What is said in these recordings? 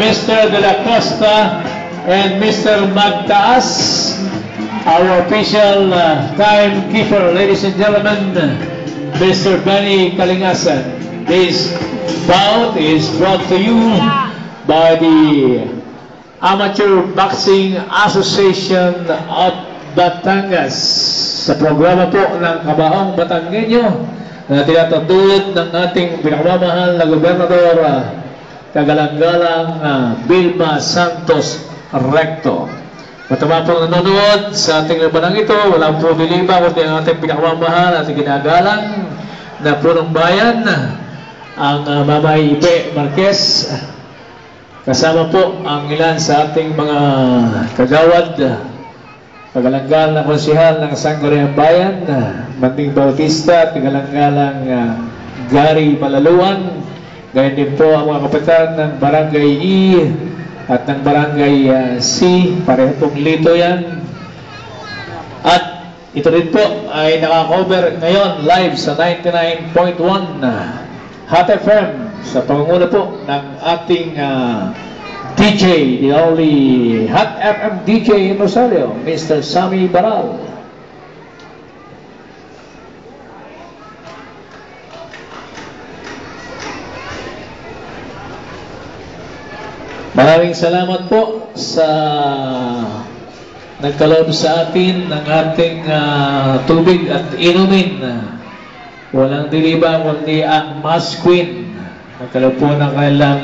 Mr. De La Costa and Mr. Magtaas, our official timekeeper, ladies and gentlemen, Mr. Benny Kalingasan. This bout is brought to you by the Amateur Boxing Association of Batangas sa programa po ng Kabaong Batanggenyo na tinatutulad ng ating pinakamamahal na gobernador kagalang-galang Vilma Santos Recto. Matama pong nanonood sa ating labanang ito, walang po niliba kundi ang ating pinakamamahal at ginagalang na punong bayan, ang Mamay Ibe Marquez. Kasama po ang ilan sa ating mga kagawad, kagalang-galang na konsihal ng Sangguniang Bayan, Manding Bautista at kagalang-galang Gary Malaluan. Gayon din po ang mga kapitan ng Barangay E at ng Barangay C, pareho pong lito yan. At ito rin po ay nakakover ngayon live sa 99.1 Hot FM sa pangunguna po ng ating DJ, the only Hot FM DJ in Rosario, Mr. Sammy Baral. Maraming salamat po sa nagkaloob sa atin ng ating tubig at inumin. Walang diliba kundi ang Mas Queen. Nagkaloob po ng kailang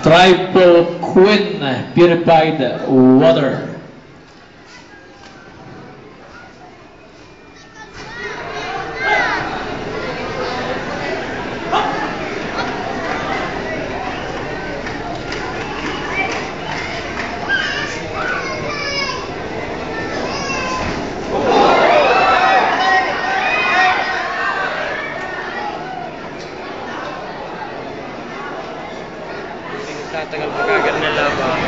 Triple Queen Purified Water. Tagal magkagal na laban.